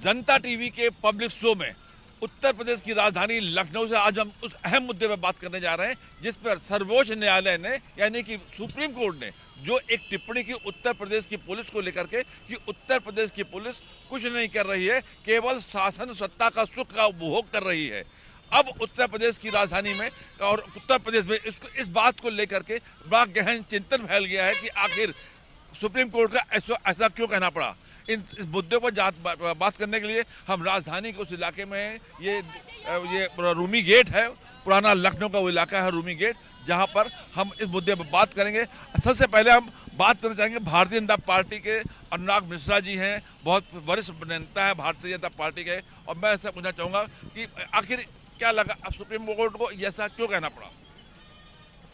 जनता TV के public show में उत्तर प्रदेश की राजधानी लखनऊ से आज हम उस अहम मुद्दे पर बात करने जा रहे हैं जिस पर सर्वोच्च न्यायालय ने यानी कि सुप्रीम कोर्ट ने जो एक टिप्पणी की उत्तर प्रदेश की पुलिस को लेकर के कि उत्तर प्रदेश की पुलिस कुछ नहीं कर रही है, केवल शासन सत्ता का सुख का उपभोग कर रही है। अब उत्तर प्रदेश की राजधानी में और उत्तर प्रदेश में इस बात को लेकर के बड़ा गहन चिंतन फैल गया है कि आखिर सुप्रीम कोर्ट का ऐसा क्यों कहना पड़ा। इस मुद्दे पर बात करने के लिए हम राजधानी के उस इलाके में हैं। ये रूमी गेट है, पुराना लखनऊ का वो इलाका है रूमी गेट, जहां पर हम इस मुद्दे पर बात करेंगे। सबसे पहले हम बात करना चाहेंगे भारतीय जनता पार्टी के अनुराग मिश्रा जी हैं, बहुत वरिष्ठ नेता है भारतीय जनता पार्टी के, और मैं ऐसा पूछना चाहूँगा कि आखिर क्या लगा अब सुप्रीम कोर्ट को ऐसा क्यों कहना पड़ा।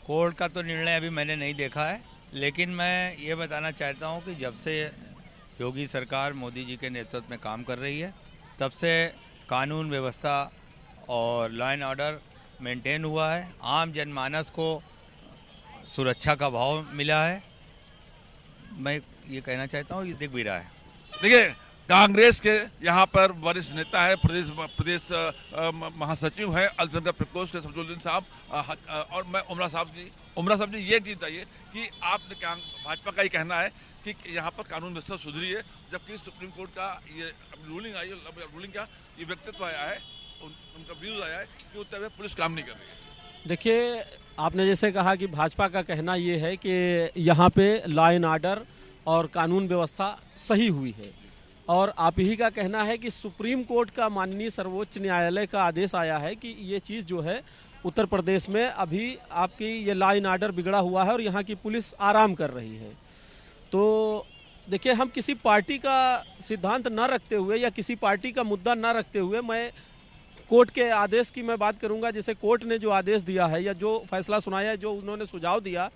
कोर्ट का तो निर्णय अभी मैंने नहीं देखा है, लेकिन मैं ये बताना चाहता हूँ कि जब से योगी सरकार मोदी जी के नेतृत्व में काम कर रही है तब से कानून व्यवस्था और लॉ एंड ऑर्डर मेंटेन हुआ है। आम जनमानस को सुरक्षा का भाव मिला है। मैं ये कहना चाहता हूँ, ये दिख भी रहा है। देखिए, कांग्रेस के यहाँ पर वरिष्ठ नेता है, प्रदेश महासचिव है अल्पसंख्यक प्रकोष्ठ के शमसुद्दीन साहब, और मैं उमरा साहब जी ये बताइए कि आपने क्या भाजपा का ही कहना है कि यहाँ पर कानून व्यवस्था सुधरी है, जबकि सुप्रीम कोर्ट का ये रूलिंग आई है, रूलिंग का ये व्यक्तित्व आया है, उनका व्यूज आया है कि उत्तर प्रदेश पुलिस काम नहीं कर रही है। देखिए, आपने जैसे कहा कि भाजपा का कहना ये है कि यहाँ पे लॉ एंड ऑर्डर और कानून व्यवस्था सही हुई है, और आप ही का कहना है कि सुप्रीम कोर्ट का माननीय सर्वोच्च न्यायालय का आदेश आया है कि ये चीज़ जो है उत्तर प्रदेश में अभी आपकी ये लॉ एंड ऑर्डर बिगड़ा हुआ है और यहाँ की पुलिस आराम कर रही है। तो देखिए, हम किसी पार्टी का सिद्धांत न रखते हुए या किसी पार्टी का मुद्दा न रखते हुए मैं कोर्ट के आदेश की मैं बात करूंगा। जैसे कोर्ट ने जो आदेश दिया है या जो फैसला सुनाया है, जो उन्होंने सुझाव दिया,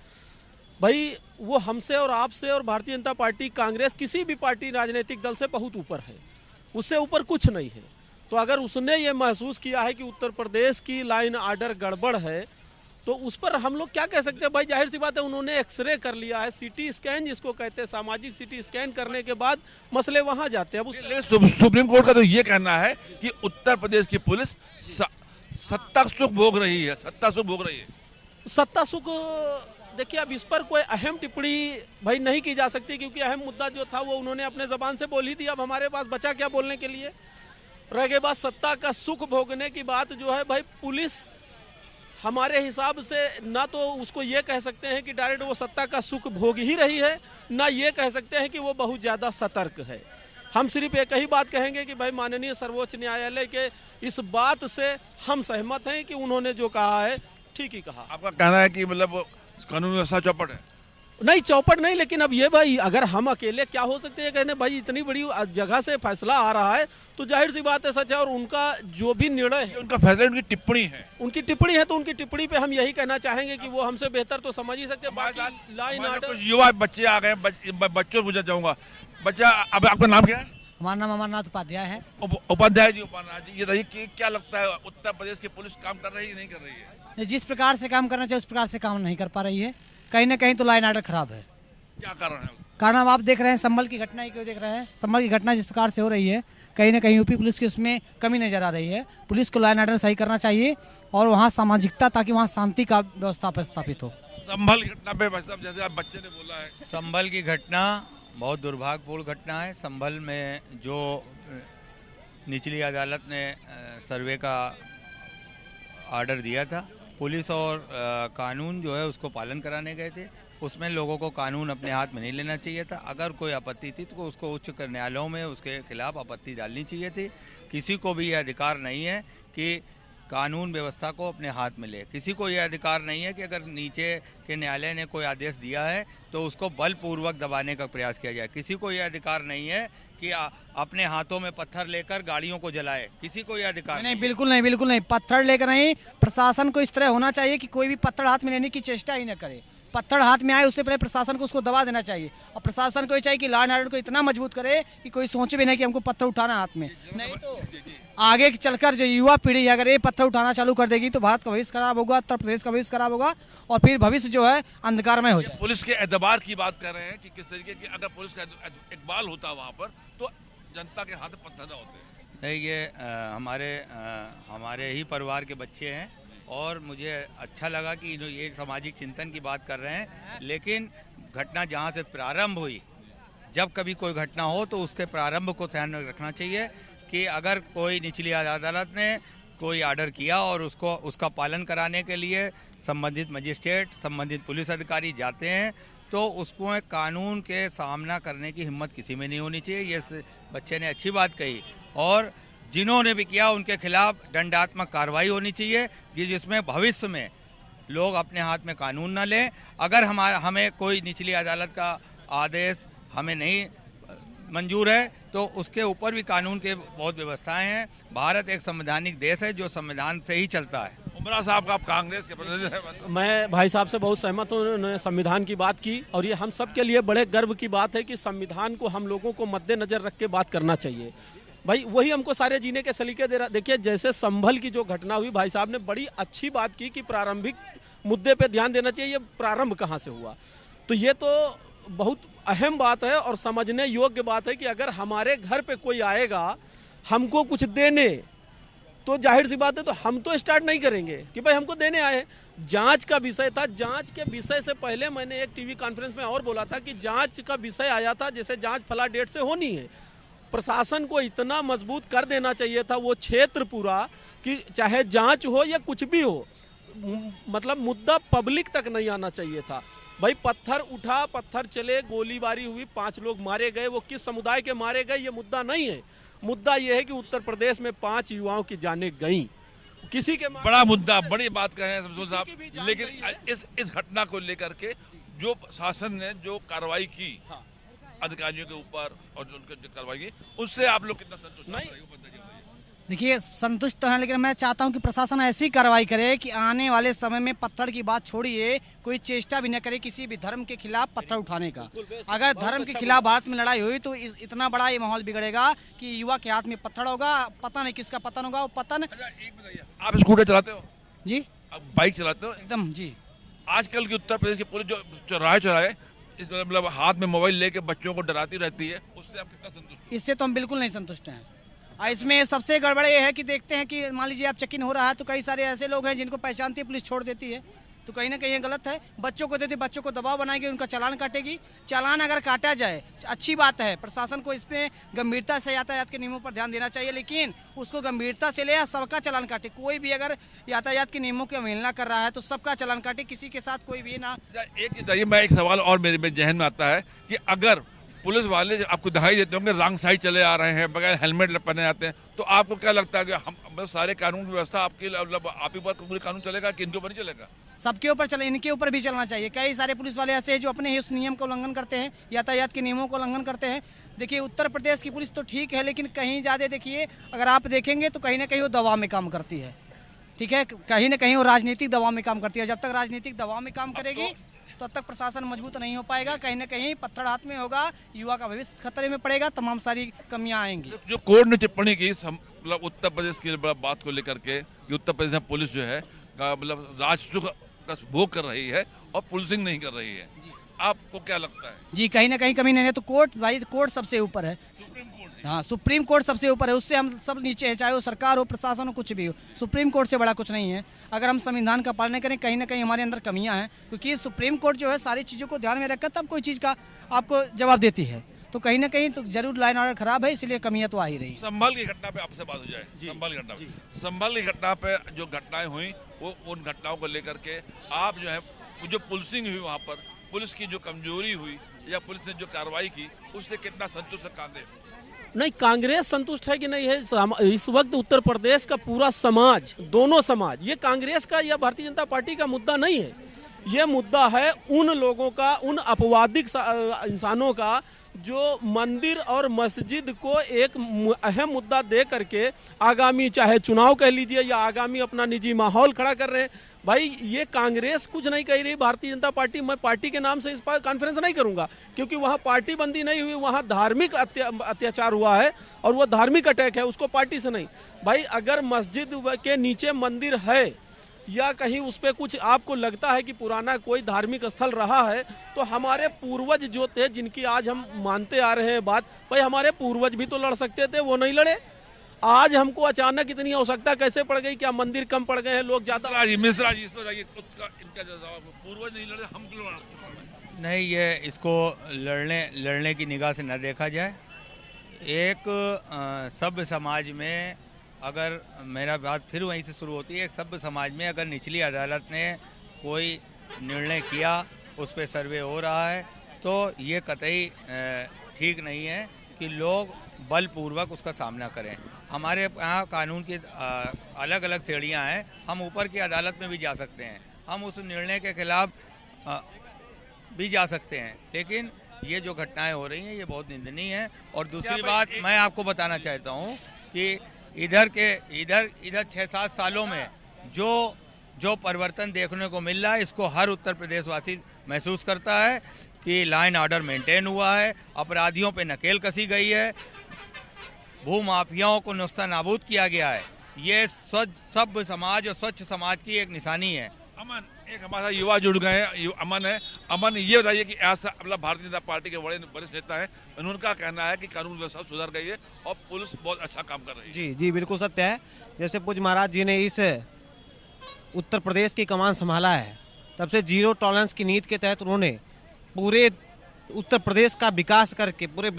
भाई वो हमसे और आपसे और भारतीय जनता पार्टी, कांग्रेस, किसी भी पार्टी राजनीतिक दल से बहुत ऊपर है, उससे ऊपर कुछ नहीं है। तो अगर उसने ये महसूस किया है कि उत्तर प्रदेश की लॉ एंड ऑर्डर गड़बड़ है तो उस पर हम लोग क्या कह सकते हैं। भाई जाहिर सी बात है, उन्होंने एक्सरे कर लिया है, सीटी स्कैन जिसको कहते हैं, सामाजिक सीटी स्कैन करने के बाद मसले वहां जाते हैं। अब सुप्रीम कोर्ट का तो ये कहना है कि उत्तर प्रदेश की पुलिस सत्ता सुख भोग रही है, सत्ता सुख। देखिए, अब इस पर कोई अहम टिप्पणी भाई नहीं की जा सकती, क्योंकि अहम मुद्दा जो था वो उन्होंने अपने जबान से बोल ही दिया। अब हमारे पास बचा क्या बोलने के लिए। रह गई बात सत्ता का सुख भोगने की बात, जो है भाई पुलिस हमारे हिसाब से ना तो उसको ये कह सकते हैं कि डायरेक्ट वो सत्ता का सुख भोग ही रही है, ना ये कह सकते हैं कि वो बहुत ज़्यादा सतर्क है। हम सिर्फ एक ही बात कहेंगे कि भाई माननीय सर्वोच्च न्यायालय के इस बात से हम सहमत हैं कि उन्होंने जो कहा है ठीक ही कहा। आपका कहना है कि मतलब कानून व्यवस्था चौपट है? नहीं, चौपट नहीं, लेकिन अब ये भाई अगर हम अकेले क्या हो सकते हैं कहने, भाई इतनी बड़ी जगह से फैसला आ रहा है तो जाहिर सी बात है सच है, और उनका जो भी निर्णय है, उनका फैसला, उनकी टिप्पणी है, तो उनकी टिप्पणी पे हम यही कहना चाहेंगे कि वो हमसे बेहतर तो समझ ही सकते हैं। लाइन ऑर्डर कुछ युवा बच्चे आ गए, बच्चों को पूछना चाहूंगा। बच्चा, अब आपका नाम क्या है? हमारा नाम अमरनाथ उपाध्याय है। उपाध्याय जी, ये बताइए कि क्या लगता है उत्तर प्रदेश की पुलिस काम कर रही है नहीं कर रही है? जिस प्रकार से काम करना चाहिए उस प्रकार से काम नहीं कर पा रही है। कहीं ना कहीं तो लॉ एंड ऑर्डर खराब है। क्या कारण है? कारण अब आप देख रहे हैं, संभल की घटना ही क्यों देख रहे हैं। संभल की घटना जिस प्रकार से हो रही है, कहीं ना कहीं यूपी पुलिस की उसमें कमी नजर आ रही है। पुलिस को लॉ एंड ऑर्डर सही करना चाहिए और वहाँ सामाजिकता, ताकि वहाँ शांति का व्यवस्था स्थापित हो। संभल की घटना पे जैसे आप बच्चे ने बोला है, संभल की घटना बहुत दुर्भाग्यपूर्ण घटना है। संभल में जो निचली अदालत ने सर्वे का ऑर्डर दिया था, पुलिस और कानून जो है उसको पालन कराने गए थे। उसमें लोगों को कानून अपने हाथ में नहीं लेना चाहिए था। अगर कोई आपत्ति थी तो उसको उच्च न्यायालयों में उसके खिलाफ आपत्ति डालनी चाहिए थी। किसी को भी यह अधिकार नहीं है कि कानून व्यवस्था को अपने हाथ में ले। किसी को यह अधिकार नहीं है कि अगर नीचे के न्यायालय ने कोई आदेश दिया है तो उसको बलपूर्वक दबाने का प्रयास किया जाए। किसी को यह अधिकार नहीं है कि अपने हाथों में पत्थर लेकर गाड़ियों को जलाए। किसी को यह अधिकार नहीं, बिल्कुल नहीं, पत्थर लेकर नहीं। प्रशासन को इस तरह होना चाहिए कि कोई भी पत्थर हाथ में लेने की चेष्टा ही न करे। पत्थर हाथ में आए उससे पहले प्रशासन को उसको दबा देना चाहिए, और प्रशासन को ये चाहिए कि लॉ एंड ऑर्डर को इतना मजबूत करे कि कोई सोचे भी नहीं कि हमको पत्थर उठाना हाथ में। नहीं तो आगे चलकर जो युवा पीढ़ी अगर ये पत्थर उठाना चालू कर देगी तो भारत का भविष्य खराब होगा, उत्तर प्रदेश का भविष्य खराब होगा, और फिर भविष्य जो है अंधकारमय हो जाए। पुलिस के एतबार की बात कर रहे हैं कि किस तरीके की अगर पुलिस का इकबाल होता वहां पर तो जनता के हाथ में पत्थर ना होते? नहीं, ये हमारे ही परिवार के बच्चे हैं और मुझे अच्छा लगा कि ये सामाजिक चिंतन की बात कर रहे हैं, लेकिन घटना जहाँ से प्रारंभ हुई, जब कभी कोई घटना हो तो उसके प्रारंभ को ध्यान में रखना चाहिए कि अगर कोई निचली अदालत ने कोई आर्डर किया और उसका पालन कराने के लिए संबंधित मजिस्ट्रेट, संबंधित पुलिस अधिकारी जाते हैं तो उसको कानून के सामना करने की हिम्मत किसी में नहीं होनी चाहिए। ये बच्चे ने अच्छी बात कही और जिन्होंने भी किया उनके खिलाफ दंडात्मक कार्रवाई होनी चाहिए कि जिसमें भविष्य में लोग अपने हाथ में कानून न लें। अगर हमें कोई निचली अदालत का आदेश हमें नहीं मंजूर है तो उसके ऊपर भी कानून के बहुत व्यवस्थाएं हैं। भारत एक संवैधानिक देश है जो संविधान से ही चलता है। उमरा साहब का आप कांग्रेस के प्रतिनिधि हैं। मैं भाई साहब से बहुत सहमत हूँ, उन्होंने संविधान की बात की और ये हम सब के लिए बड़े गर्व की बात है कि संविधान को हम लोगों को मद्देनजर रख के बात करना चाहिए। भाई वही हमको सारे जीने के सलीके दे रहा। देखिए जैसे संभल की जो घटना हुई, भाई साहब ने बड़ी अच्छी बात की कि प्रारंभिक मुद्दे पे ध्यान देना चाहिए, ये प्रारंभ कहाँ से हुआ। तो ये तो बहुत अहम बात है और समझने योग्य बात है कि अगर हमारे घर पे कोई आएगा हमको कुछ देने, तो जाहिर सी बात है तो हम तो स्टार्ट नहीं करेंगे कि भाई हमको देने आए। जांच का विषय था, जांच के विषय से पहले मैंने एक टीवी कॉन्फ्रेंस में और बोला था कि जांच का विषय आया था, जैसे जांच फला डेट से होनी है। प्रशासन को इतना मजबूत कर देना चाहिए था वो क्षेत्र पूरा कि चाहे जांच हो या कुछ भी हो, मतलब मुद्दा पब्लिक तक नहीं आना चाहिए था। भाई पत्थर उठा, पत्थर चले, गोलीबारी हुई, 5 लोग मारे गए, वो किस समुदाय के मारे गए ये मुद्दा नहीं है। मुद्दा ये है कि उत्तर प्रदेश में 5 युवाओं की जानें गईं, किसी के बड़ा मुद्दा, बड़ी बात कह रहे हैं शमशेर साहब। लेकिन इस घटना को लेकर के जो शासन ने जो कार्रवाई की अधिकारियों के ऊपर और जो उनके कार्रवाई की, उससे आप लोग कितना संतुष्ट नहीं? देखिए संतुष्ट तो हैं, लेकिन मैं चाहता हूं कि प्रशासन ऐसी कार्रवाई करे कि आने वाले समय में पत्थर की बात छोड़िए, कोई चेष्टा भी न करे किसी भी धर्म के खिलाफ पत्थर उठाने का। अगर धर्म के खिलाफ भारत में लड़ाई हुई तो इतना बड़ा ये माहौल बिगड़ेगा कि युवा के हाथ में पत्थर होगा, पता नहीं किसका पतन होगा। वो पतन। अच्छा एक बताइए, आप स्कूटर चलाते हो? जी। आप बाइक चलाते हो? एकदम जी। आजकल की उत्तर प्रदेश की पुलिस जो चौराहे इस मतलब हाथ में मोबाइल लेके बच्चों को डराती रहती है, उससे आप कितना संतुष्ट? इससे तो हम बिल्कुल नहीं संतुष्ट हैं। इसमें सबसे गड़बड़ ये है कि देखते हैं कि मान लीजिए आप चेकिंग हो रहा है तो कई सारे ऐसे लोग हैं जिनको पहचानती है पुलिस छोड़ देती है, तो कहीं ना कहीं ये गलत है। बच्चों को देती, बच्चों को दबाव बनाएगी, उनका चालान काटेगी। चालान अगर काटा जाए अच्छी बात है, प्रशासन को इसमें गंभीरता से यातायात के नियमों पर ध्यान देना चाहिए, लेकिन उसको गंभीरता से ले सबका चालान काटे। कोई भी अगर यातायात के नियमों की अवहेलना कर रहा है तो सबका चालान काटे, किसी के साथ कोई भी ना। एक सवाल और मेरे जहन में आता है कि अगर पुलिस वाले आपको दिखाई देते होंगे रॉन्ग साइड चले आ रहे हैं, बगैर हेलमेट पहने आते हैं, तो आपको क्या लगता है कि हम सारे कानून व्यवस्था आपके मतलब आप ही पर पूरे कानून चलेगा कि इनके ऊपर नहीं चलेगा? सबके ऊपर चले, इनके ऊपर भी चलना चाहिए। कई सारे पुलिस वाले ऐसे हैं जो अपने ही उस नियम का उल्लंघन करते हैं, यातायात के नियमों का उल्लंघन करते हैं। देखिए उत्तर प्रदेश की पुलिस तो ठीक है, लेकिन कहीं ज़्यादा देखिए अगर आप देखेंगे तो कहीं ना कहीं वो दबाव में काम करती है। ठीक है, कहीं ना कहीं वो राजनीतिक दबाव में काम करती है। जब तक राजनीतिक दबाव में काम करेगी तब तक प्रशासन मजबूत नहीं हो पाएगा। कहीं ना कहीं पत्थर हाथ में होगा, युवा का भविष्य खतरे में पड़ेगा, तमाम सारी कमियां आएंगी। जो कोर्ट ने टिप्पणी की मतलब उत्तर प्रदेश की बात को लेकर के कि उत्तर प्रदेश में पुलिस जो है मतलब राजस्व का भोग कर रही है और पुलिसिंग नहीं कर रही है, आपको क्या लगता है? जी कहीं ना कहीं कमी नहीं है। तो कोर्ट भाई, कोर्ट सबसे ऊपर है। हाँ, सुप्रीम कोर्ट सबसे ऊपर है, उससे हम सब नीचे हैं, चाहे वो सरकार हो, प्रशासन हो, कुछ भी हो। सुप्रीम कोर्ट से बड़ा कुछ नहीं है। अगर हम संविधान का पालन करें, कहीं ना कहीं हमारे अंदर कमियां हैं, क्योंकि सुप्रीम कोर्ट जो है सारी चीज़ों को ध्यान में रखकर तब कोई चीज़ का आपको जवाब देती है। तो कहीं ना कहीं तो जरूर लाइन ऑर्डर खराब है, इसलिए कमियां तो आ ही रही। संभल की घटना पे आपसे बात हो जाए। संभल की घटना पे जो घटनाएं हुई वो उन घटनाओं को लेकर के आप जो है जो पुलिसिंग हुई वहाँ पर, पुलिस की जो कमजोरी हुई या पुलिस ने जो कार्रवाई की, उससे कितना संतुष्ट है कांग्रेस? नहीं, कांग्रेस संतुष्ट है कि नहीं है। इस वक्त उत्तर प्रदेश का पूरा समाज, दोनों समाज, ये कांग्रेस का या भारतीय जनता पार्टी का मुद्दा नहीं है। ये मुद्दा है उन लोगों का, उन अपवादिक इंसानों का जो मंदिर और मस्जिद को एक अहम मुद्दा दे करके आगामी चाहे चुनाव कह लीजिए या आगामी अपना निजी माहौल खड़ा कर रहे हैं। भाई ये कांग्रेस कुछ नहीं कह रही, भारतीय जनता पार्टी, मैं पार्टी के नाम से इस पर कॉन्फ्रेंस नहीं करूंगा क्योंकि वहाँ पार्टी बंदी नहीं हुई, वहाँ धार्मिक अत्याचार हुआ है और वो धार्मिक अटैक है, उसको पार्टी से नहीं। भाई अगर मस्जिद के नीचे मंदिर है या कहीं उस पर कुछ आपको लगता है कि पुराना कोई धार्मिक स्थल रहा है, तो हमारे पूर्वज जो थे जिनकी आज हम मानते आ रहे हैं बात, भाई हमारे पूर्वज भी तो लड़ सकते थे, वो नहीं लड़े। आज हमको अचानक इतनी आवश्यकता कैसे पड़ गई? क्या मंदिर कम पड़ गए हैं, लोग ज्यादा? मिश्रा जी इसमें जाइए, इनका जवाब, पूर्वज नहीं लड़े, हम क्यों लड़े? नहीं, ये इसको लड़ने की निगाह से न देखा जाए। एक सभ्य समाज में, अगर मेरा बात फिर वहीं से शुरू होती है, एक सभ्य समाज में अगर निचली अदालत ने कोई निर्णय किया, उस पर सर्वे हो रहा है, तो ये कतई ठीक नहीं है कि लोग बलपूर्वक उसका सामना करें। हमारे यहाँ कानून की अलग अलग श्रेणियाँ हैं, हम ऊपर की अदालत में भी जा सकते हैं, हम उस निर्णय के खिलाफ भी जा सकते हैं, लेकिन ये जो घटनाएं हो रही हैं ये बहुत निंदनीय है। और दूसरी बात मैं आपको बताना चाहता हूँ कि इधर 6-7 सालों में जो परिवर्तन देखने को मिल रहा है, इसको हर उत्तर प्रदेश वासी महसूस करता है कि लॉ एंड ऑर्डर मेंटेन हुआ है, अपराधियों पे नकेल कसी गई है, भूमाफियाओं को नुस्ता नाबूद किया गया है। ये सभ्य समाज और स्वच्छ समाज की एक निशानी है। अमन, एक हमारा युवा जुड़ गए हैं, अमन है। अमन, ये बताइए कि ऐसा मतलब भारतीय जनता पार्टी के बड़े वरिष्ठ नेता है, उनका कहना है कि कानून व्यवस्था सुधर गई है और पुलिस बहुत अच्छा काम कर रही है। जी जी, बिल्कुल सत्य है। जैसे पूज्य महाराज जी ने इस उत्तर प्रदेश की कमान संभाला है, तब से जीरो टॉलरेंस की नीति के तहत उन्होंने पूरे उत्तर प्रदेश का विकास करके, पूरे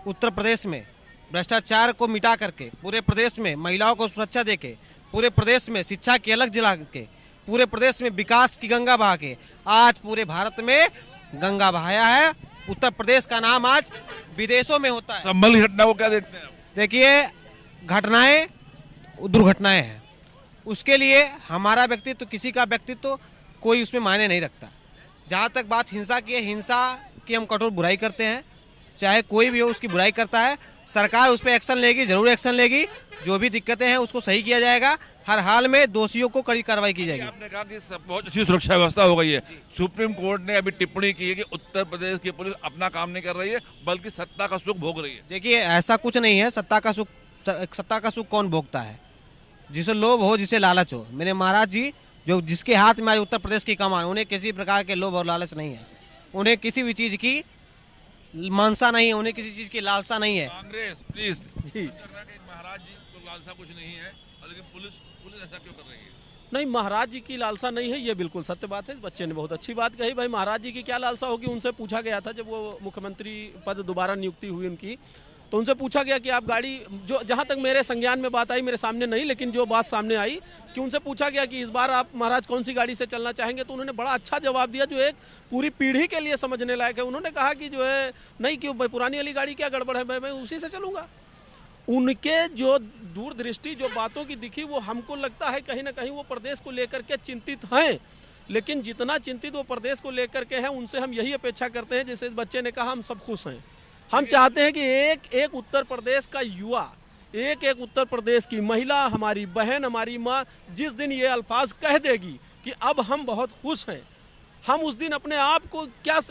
उत्तर प्रदेश में भ्रष्टाचार को मिटा करके, पूरे प्रदेश में महिलाओं को सुरक्षा देके, पूरे प्रदेश में शिक्षा की अलग जिला के, पूरे प्रदेश में विकास की गंगा बहा के आज पूरे भारत में गंगा बहाया है। उत्तर प्रदेश का नाम आज विदेशों में होता है। संभल की घटना को क्या देखते हैं? देखिए, घटनाएं दुर्घटनाएं हैं, उसके लिए हमारा व्यक्तित्व, किसी का व्यक्तित्व कोई उसमें मायने नहीं रखता। जहाँ तक बात हिंसा की है, हिंसा की हम कठोर बुराई करते हैं, चाहे कोई भी हो उसकी बुराई करता है, सरकार उस पर एक्शन लेगी, जरूर एक्शन लेगी, जो भी दिक्कतें हैं उसको सही किया जाएगा, हर हाल में दोषियों को कड़ी कार्रवाई की जाएगी। आपने कहा कि बहुत अच्छी सुरक्षा व्यवस्था हो गई है। सुप्रीम कोर्ट ने अभी टिप्पणी की है कि उत्तर प्रदेश की पुलिस अपना काम नहीं कर रही है, बल्कि सत्ता का सुख भोग रही है। देखिए, ऐसा कुछ नहीं है। सत्ता का सुख कौन भोगता है? जिसे लोभ हो, जिसे लालच हो। मेरे महाराज जी जो जिसके हाथ में आज उत्तर प्रदेश की कमान, उन्हें किसी प्रकार के लोभ और लालच नहीं है, उन्हें किसी भी चीज की मनसा नहीं है, उन्हें किसी चीज की लालसा नहीं है। कांग्रेस प्लीज जी, महाराज जी को लालसा कुछ नहीं है, लेकिन पुलिस ऐसा क्यों कर रही है? नहीं, महाराज जी की लालसा नहीं है, ये बिल्कुल सत्य बात है। इस बच्चे ने बहुत अच्छी बात कही। भाई महाराज जी की क्या लालसा होगी? उनसे पूछा गया था जब वो मुख्यमंत्री पद दोबारा नियुक्ति हुई उनकी, तो उनसे पूछा गया कि आप गाड़ी, जो जहां तक मेरे संज्ञान में बात आई, मेरे सामने नहीं, लेकिन जो बात सामने आई कि उनसे पूछा गया कि इस बार आप महाराज कौन सी गाड़ी से चलना चाहेंगे, तो उन्होंने बड़ा अच्छा जवाब दिया जो एक पूरी पीढ़ी के लिए समझने लायक है। उन्होंने कहा कि जो है नहीं, क्यों भाई पुरानी वाली गाड़ी क्या गड़बड़ है, मैं उसी से चलूंगा। उनके जो दूरदृष्टि, जो बातों की दिखी, वो हमको लगता है कहीं ना कहीं वो प्रदेश को लेकर के चिंतित हैं, लेकिन जितना चिंतित वो प्रदेश को लेकर के हैं, उनसे हम यही अपेक्षा करते हैं, जैसे इस बच्चे ने कहा, हम सब खुश हैं। हम चाहते हैं कि एक उत्तर प्रदेश का युवा, एक उत्तर प्रदेश की महिला, हमारी बहन, हमारी माँ, जिस दिन ये अल्फाज कह देगी कि अब हम बहुत खुश हैं, हम उस दिन अपने आप को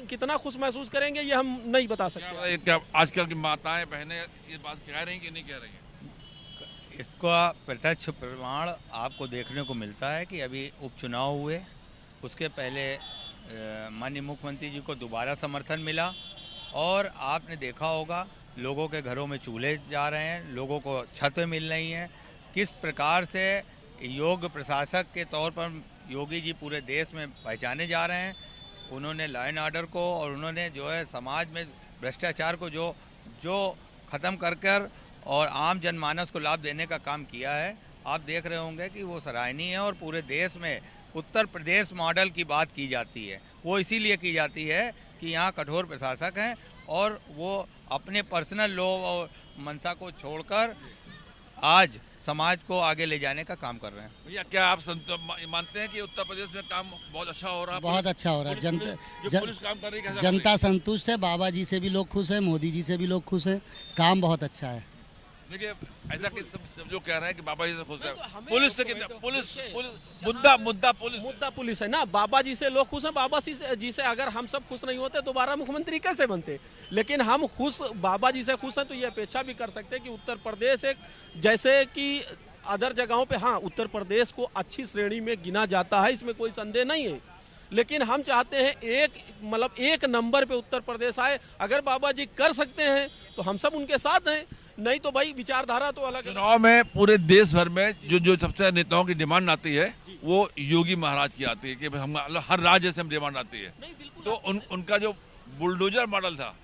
कितना खुश महसूस करेंगे ये हम नहीं बता सकते। क्या आजकल की माताएं बहनें ये बात कह रही हैं कि नहीं कह रही हैं? इसका प्रत्यक्ष प्रमाण आपको देखने को मिलता है कि अभी उपचुनाव हुए, उसके पहले माननीय मुख्यमंत्री जी को दोबारा समर्थन मिला, और आपने देखा होगा लोगों के घरों में चूल्हे जा रहे हैं, लोगों को छतें मिल रही हैं। किस प्रकार से योग्य प्रशासक के तौर पर योगी जी पूरे देश में पहचाने जा रहे हैं। उन्होंने लॉ एंड ऑर्डर को, और उन्होंने जो है समाज में भ्रष्टाचार को जो ख़त्म कर और आम जनमानस को लाभ देने का काम किया है। आप देख रहे होंगे कि वो सराहनीय है, और पूरे देश में उत्तर प्रदेश मॉडल की बात की जाती है। वो इसीलिए की जाती है कि यहाँ कठोर प्रशासक हैं, और वो अपने पर्सनल लोभ और मनसा को छोड़कर आज समाज को आगे ले जाने का काम कर रहे हैं। भैया, क्या आप मानते हैं कि उत्तर प्रदेश में काम बहुत अच्छा हो रहा है? बहुत अच्छा हो रहा है। पुलिस काम कर रही है, जनता संतुष्ट है, बाबा जी से भी लोग खुश हैं, मोदी जी से भी लोग खुश हैं, काम बहुत अच्छा है। देखिए, ऐसा कि सब जो कह रहे हैं कि बाबा जी से खुश है, तो पुलिस से पुलिस मुद्दा पुलिस है ना। बाबा जी से लोग खुश हैं, बाबा जी से अगर हम सब खुश नहीं होते दोबारा मुख्यमंत्री कैसे बनते? लेकिन हम खुश, बाबा जी से खुश हैं, तो ये अपेक्षा भी कर सकते हैं कि उत्तर प्रदेश एक, जैसे कि अदर जगहों पे हाँ उत्तर प्रदेश को अच्छी श्रेणी में गिना जाता है, इसमें कोई संदेह नहीं है, लेकिन हम चाहते हैं एक नंबर पे उत्तर प्रदेश आए। अगर बाबा जी कर सकते हैं तो हम सब उनके साथ हैं, नहीं तो भाई विचारधारा तो अलग है। चुनाव में पूरे देश भर में जो सबसे नेताओं की डिमांड आती है वो योगी महाराज की आती है कि हम हर राज्य से हम डिमांड आती है। तो उनका जो बुलडोजर मॉडल था,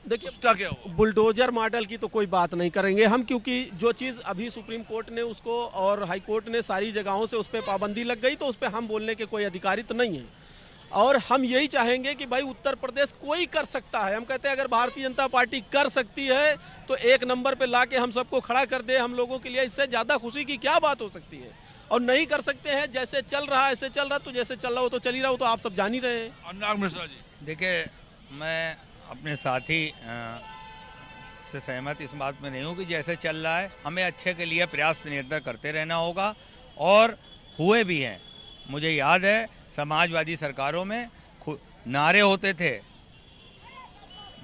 देखिए उसका क्या हुआ? बुलडोजर मॉडल की तो कोई बात नहीं करेंगे हम, क्योंकि जो चीज़ अभी सुप्रीम कोर्ट ने उसको और हाई कोर्ट ने सारी जगहों से उस पर पाबंदी लग गई, तो उस पर हम बोलने के कोई अधिकारी तो नहीं है। और हम यही चाहेंगे कि भाई उत्तर प्रदेश कोई कर सकता है। हम कहते हैं अगर भारतीय जनता पार्टी कर सकती है तो एक नंबर पे लाके हम सबको खड़ा कर दे, हम लोगों के लिए इससे ज़्यादा खुशी की क्या बात हो सकती है। और नहीं कर सकते हैं, जैसे चल रहा है ऐसे चल रहा, तो जैसे चल रहा हो तो चल ही रहा हो, तो आप सब जान ही रहे हैं। अनुराग मिश्रा जी, देखिए मैं अपने साथी से सहमत इस बात में नहीं हूँ कि जैसे चल रहा है, हमें अच्छे के लिए प्रयास निरंतर करते रहना होगा, और हुए भी हैं। मुझे याद है समाजवादी सरकारों में नारे होते थे,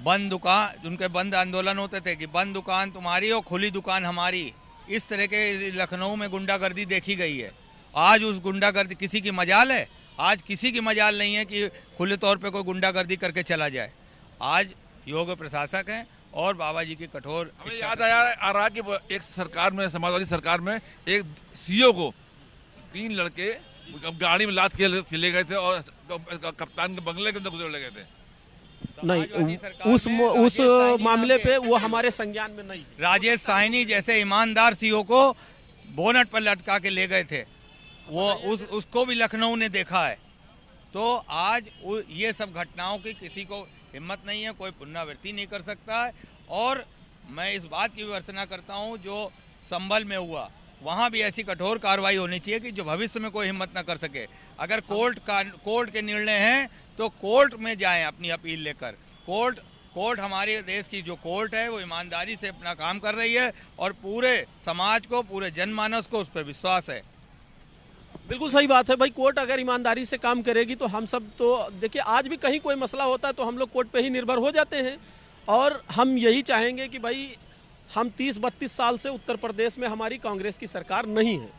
बंद दुकान, उनके बंद आंदोलन होते थे कि बंद दुकान तुम्हारी और खुली दुकान हमारी। इस तरह के लखनऊ में गुंडागर्दी देखी गई है। आज उस गुंडागर्दी किसी की मजाल है? आज किसी की मजाल नहीं है कि खुले तौर पे कोई गुंडागर्दी करके चला जाए। आज योग्य प्रशासक हैं और बाबा जी की कठोर। हमें याद आ रहा कि एक सरकार में, समाजवादी सरकार में, एक सीईओ को 3 लड़के गाड़ी में लाद के ले गए थे और कप्तान के बंगले के अंदर गुजर गए थे। नहीं, उस मामले पे वो हमारे संज्ञान में नहीं। राजेश साहनी जैसे ईमानदार सीईओ को बोनट पर लटका के ले गए थे, वो उसको भी लखनऊ ने देखा है। तो आज ये सब घटनाओं की किसी को हिम्मत नहीं है, कोई पुनरावृत्ति नहीं कर सकता है। और मैं इस बात की विमर्शना करता हूँ जो संभल में हुआ, वहाँ भी ऐसी कठोर कार्रवाई होनी चाहिए कि जो भविष्य में कोई हिम्मत न कर सके। अगर कोर्ट के निर्णय हैं तो कोर्ट में जाएं अपनी अपील लेकर। कोर्ट हमारे देश की जो कोर्ट है वो ईमानदारी से अपना काम कर रही है और पूरे समाज को, पूरे जनमानस को उस पर विश्वास है। बिल्कुल सही बात है भाई, कोर्ट अगर ईमानदारी से काम करेगी तो हम सब तो देखिए, आज भी कहीं कोई मसला होता है तो हम लोग कोर्ट पे ही निर्भर हो जाते हैं। और हम यही चाहेंगे कि भाई हम 30-32 साल से उत्तर प्रदेश में हमारी कांग्रेस की सरकार नहीं है,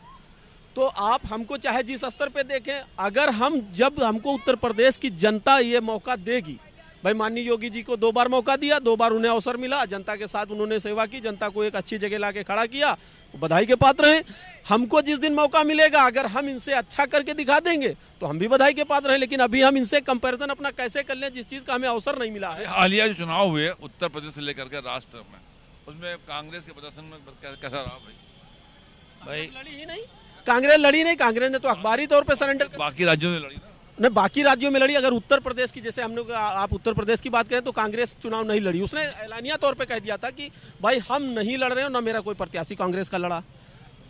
तो आप हमको चाहे जिस स्तर पे देखें, अगर जब हमको उत्तर प्रदेश की जनता ये मौका देगी, भाई माननीय योगी जी को 2 बार मौका दिया, 2 बार उन्हें अवसर मिला, जनता के साथ उन्होंने सेवा की, जनता को एक अच्छी जगह लाके खड़ा किया, बधाई के पात्र हैं। हमको जिस दिन मौका मिलेगा, अगर हम इनसे अच्छा करके दिखा देंगे तो हम भी बधाई के पात्र हैं, लेकिन अभी हम इनसे कंपैरिजन अपना कैसे कर लें जिस चीज़ का हमें अवसर नहीं मिला है। हालिया जो चुनाव हुए उत्तर प्रदेश से लेकर के राष्ट्र में, उसमें कांग्रेस के प्रदर्शन में कैसा रहा भाई? लड़ी ही नहीं, कांग्रेस लड़ी नहीं, कांग्रेस ने तो अखबारी तौर पे सरेंडर। बाकी राज्यों में लड़ी ना? नहीं, बाकी राज्यों में लड़ी। अगर उत्तर प्रदेश की, जैसे हम लोग, आप उत्तर प्रदेश की बात करें तो कांग्रेस चुनाव नहीं लड़ी। उसने ऐलानिया तौर पे कह दिया था कि भाई हम नहीं लड़ रहे हो, ना मेरा कोई प्रत्याशी कांग्रेस का लड़ा।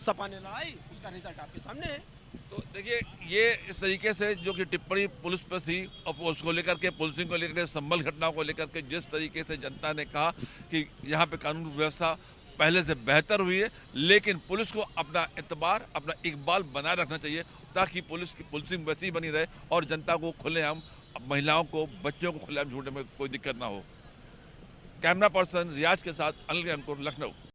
सपा ने लड़ाई, उसका रिजल्ट आपके सामने है। तो देखिए, ये इस तरीके से जो कि टिप्पणी पुलिस पर थी और उसको लेकर के, पुलिसिंग को लेकर के, संभल घटनाओं को लेकर के, जिस तरीके से जनता ने कहा कि यहाँ पे कानून व्यवस्था पहले से बेहतर हुई है, लेकिन पुलिस को अपना एतबार, अपना इकबाल बनाए रखना चाहिए ताकि पुलिस की पुलिसिंग वैसी बनी रहे और जनता को खुलेआम, महिलाओं को, बच्चों को खुलेआम झूठने में कोई दिक्कत ना हो। कैमरा पर्सन रियाज के साथ अनिल अंकुर, लखनऊ।